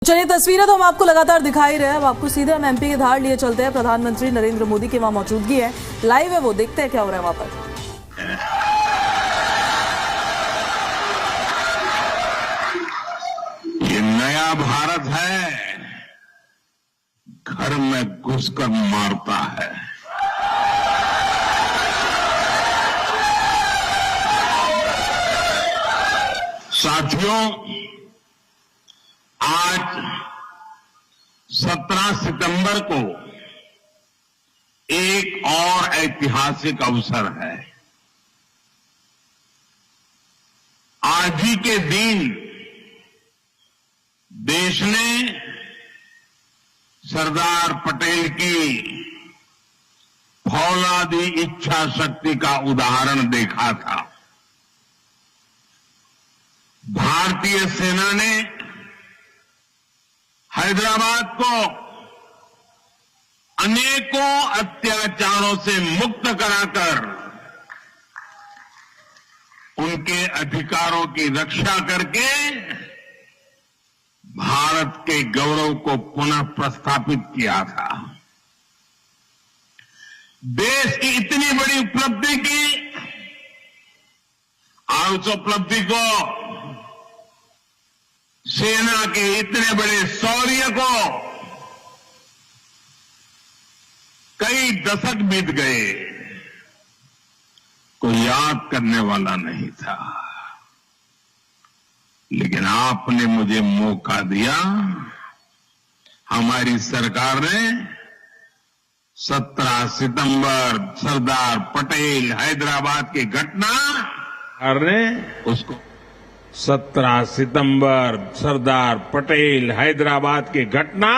चलिए तस्वीरें तो हम आपको लगातार दिखा ही रहे हैं। अब आपको सीधे हम एमपी के धार लिए चलते हैं। प्रधानमंत्री नरेंद्र मोदी की वहां मौजूदगी है, लाइव है, वो देखते हैं क्या हो रहा है वहां पर। ये नया भारत है, घर में घुसकर मारता है। साथियों, आज 17 सितंबर को एक और ऐतिहासिक अवसर है। आज ही के दिन देश ने सरदार पटेल की फौलादी इच्छा शक्ति का उदाहरण देखा था। भारतीय सेना ने हैदराबाद को अनेकों अत्याचारों से मुक्त कराकर उनके अधिकारों की रक्षा करके भारत के गौरव को पुनः प्रस्थापित किया था। देश की इतनी बड़ी उपलब्धि की और उस उपलब्धि को, सेना के इतने बड़े शौर्य को कई दशक बीत गए, कोई याद करने वाला नहीं था। लेकिन आपने मुझे मौका दिया। हमारी सरकार ने 17 सितंबर सरदार पटेल हैदराबाद की घटना उसको 17 सितंबर सरदार पटेल हैदराबाद की घटना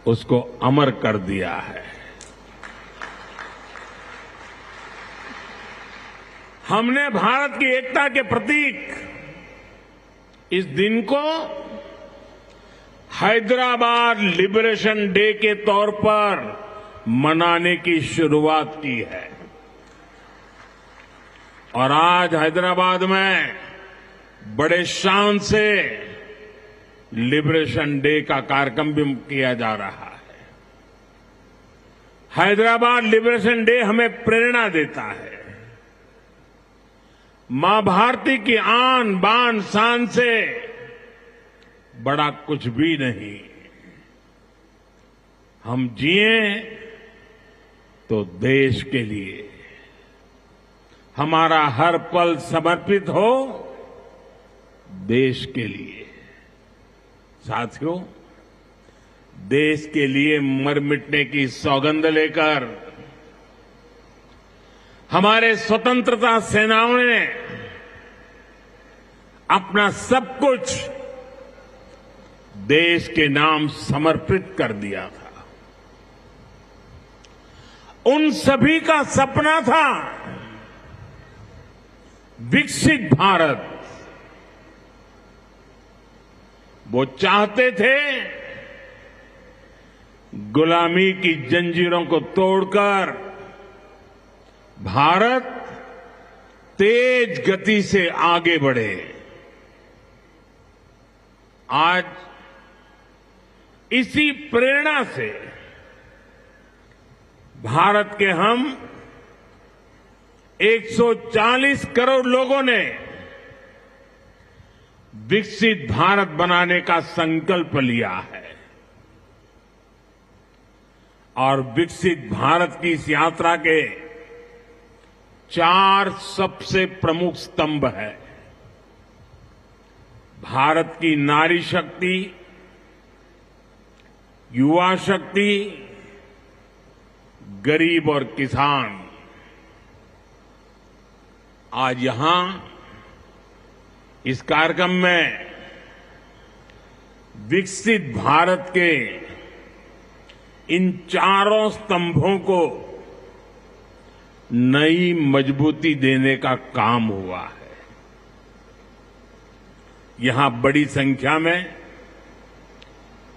उसको अमर कर दिया है। हमने भारत की एकता के प्रतीक इस दिन को हैदराबाद लिबरेशन डे के तौर पर मनाने की शुरुआत की है। और आज हैदराबाद में बड़े शान से लिबरेशन डे का कार्यक्रम भी किया जा रहा है। हैदराबाद लिबरेशन डे हमें प्रेरणा देता है। मां भारती की आन बान शान से बड़ा कुछ भी नहीं। हम जिए तो देश के लिए, हमारा हर पल समर्पित हो देश के लिए। साथियों, देश के लिए मर मिटने की सौगंध लेकर हमारे स्वतंत्रता सेनाओं ने अपना सब कुछ देश के नाम समर्पित कर दिया था। उन सभी का सपना था विकसित भारत। वो चाहते थे गुलामी की जंजीरों को तोड़कर भारत तेज गति से आगे बढ़े। आज इसी प्रेरणा से भारत के हम 140 करोड़ लोगों ने विकसित भारत बनाने का संकल्प लिया है। और विकसित भारत की इस यात्रा के 4 सबसे प्रमुख स्तंभ है। भारत की नारी शक्ति, युवा शक्ति, गरीब और किसान। आज यहां इस कार्यक्रम में विकसित भारत के इन 4 स्तंभों को नई मजबूती देने का काम हुआ है। यहां बड़ी संख्या में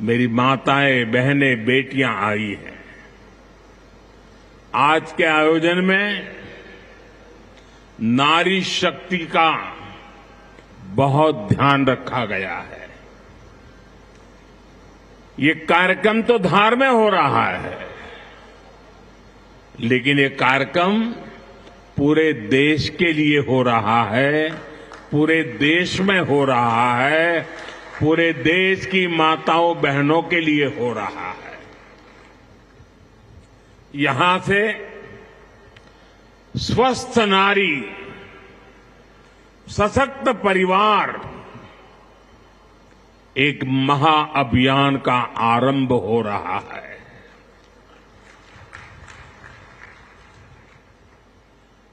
मेरी माताएं, बहनें, बेटियां आई हैं। आज के आयोजन में नारी शक्ति का बहुत ध्यान रखा गया है। ये कार्यक्रम तो धार में हो रहा है, लेकिन ये कार्यक्रम पूरे देश के लिए हो रहा है, पूरे देश में हो रहा है, पूरे देश की माताओं बहनों के लिए हो रहा है। यहां से स्वस्थ नारी, सशक्त परिवार एक महाअभियान का आरंभ हो रहा है।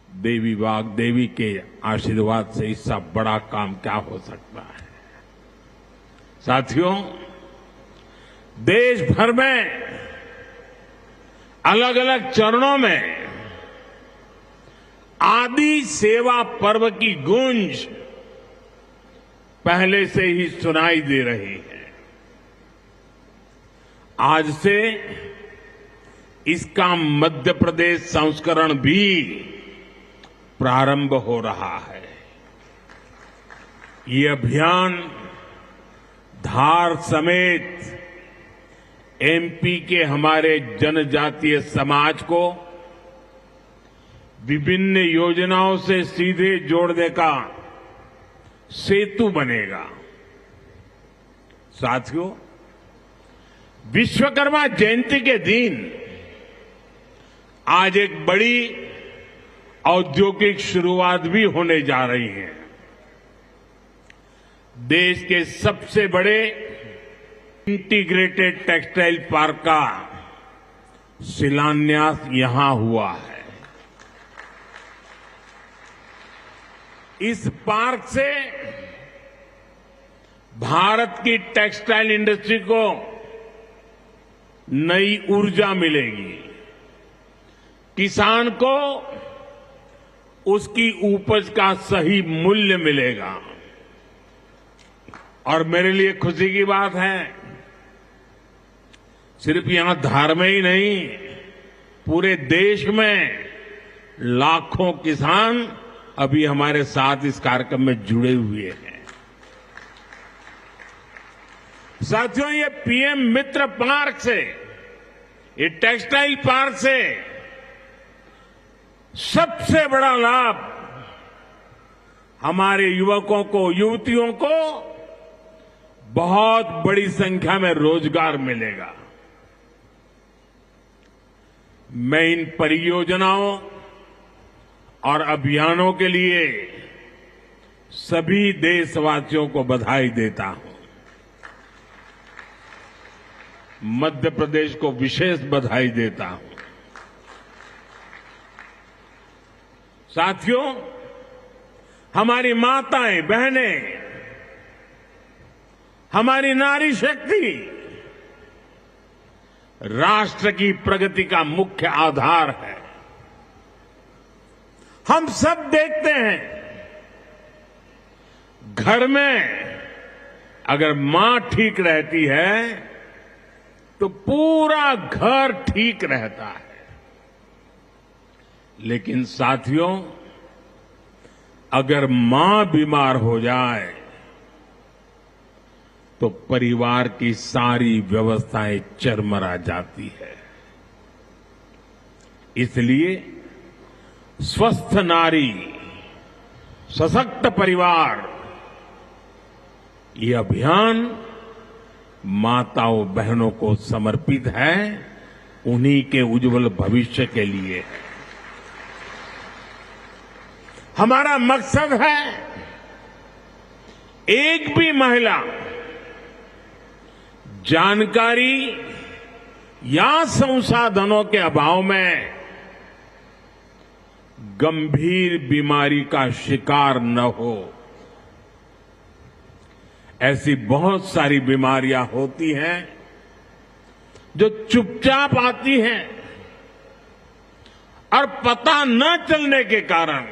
देवी वाग्देवी के आशीर्वाद से इससे बड़ा काम क्या हो सकता है। साथियों, देश भर में अलग अलग चरणों में आदि सेवा पर्व की गूंज पहले से ही सुनाई दे रही है। आज से इसका मध्य प्रदेश संस्करण भी प्रारंभ हो रहा है। ये अभियान धार समेत एमपी के हमारे जनजातीय समाज को विभिन्न योजनाओं से सीधे जोड़ने का सेतु बनेगा। साथियों, विश्वकर्मा जयंती के दिन आज एक बड़ी औद्योगिक शुरुआत भी होने जा रही है। देश के सबसे बड़े इंटीग्रेटेड टेक्सटाइल पार्क का शिलान्यास यहां हुआ है। इस पार्क से भारत की टेक्सटाइल इंडस्ट्री को नई ऊर्जा मिलेगी, किसान को उसकी उपज का सही मूल्य मिलेगा। और मेरे लिए खुशी की बात है, सिर्फ यहां धार में ही नहीं, पूरे देश में लाखों किसान अभी हमारे साथ इस कार्यक्रम में जुड़े हुए हैं। साथियों, ये पीएम मित्र पार्क से, ये टेक्सटाइल पार्क से सबसे बड़ा लाभ हमारे युवकों को, युवतियों को बहुत बड़ी संख्या में रोजगार मिलेगा। मैं इन परियोजनाओं और अभियानों के लिए सभी देशवासियों को बधाई देता हूं। मध्य प्रदेश को विशेष बधाई देता हूं। साथियों, हमारी माताएं, बहनें, हमारी नारी शक्ति राष्ट्र की प्रगति का मुख्य आधार है। हम सब देखते हैं, घर में अगर मां ठीक रहती है तो पूरा घर ठीक रहता है। लेकिन साथियों, अगर मां बीमार हो जाए तो परिवार की सारी व्यवस्थाएं चरमरा जाती है। इसलिए स्वस्थ नारी, सशक्त परिवार, ये अभियान माताओं बहनों को समर्पित है, उन्हीं के उज्जवल भविष्य के लिए है। हमारा मकसद है एक भी महिला जानकारी या संसाधनों के अभाव में गंभीर बीमारी का शिकार न हो। ऐसी बहुत सारी बीमारियां होती हैं जो चुपचाप आती हैं और पता न चलने के कारण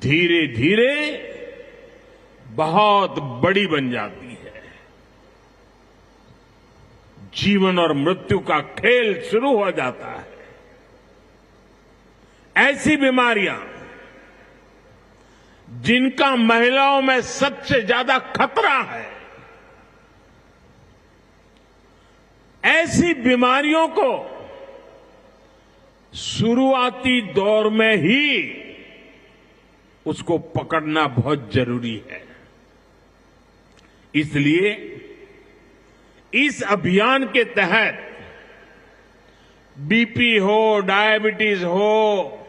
धीरे धीरे बहुत बड़ी बन जाती है। जीवन और मृत्यु का खेल शुरू हो जाता है। ऐसी बीमारियां जिनका महिलाओं में सबसे ज्यादा खतरा है, ऐसी बीमारियों को शुरुआती दौर में ही उसको पकड़ना बहुत जरूरी है। इसलिए इस अभियान के तहत बीपी हो, डायबिटीज हो,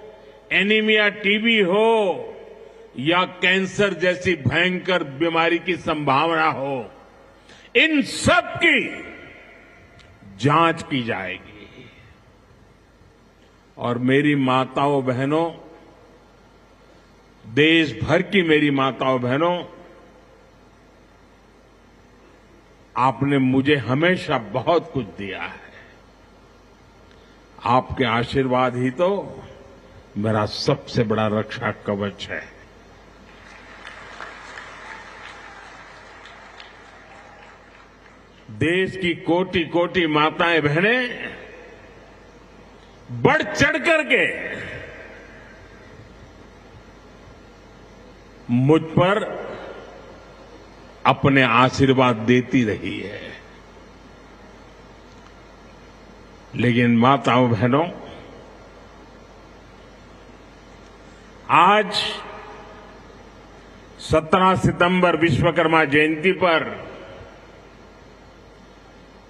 एनीमिया, टीबी हो या कैंसर जैसी भयंकर बीमारी की संभावना हो, इन सब की जांच की जाएगी। और मेरी माताओं बहनों, देश भर की मेरी माताओं बहनों, आपने मुझे हमेशा बहुत कुछ दिया है। आपके आशीर्वाद ही तो मेरा सबसे बड़ा रक्षा कवच है। देश की कोटि कोटि माताएं बहनें बढ़ चढ़ करके मुझ पर अपने आशीर्वाद देती रही है। लेकिन माताओं बहनों, आज 17 सितंबर विश्वकर्मा जयंती पर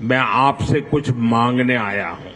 मैं आपसे कुछ मांगने आया हूं।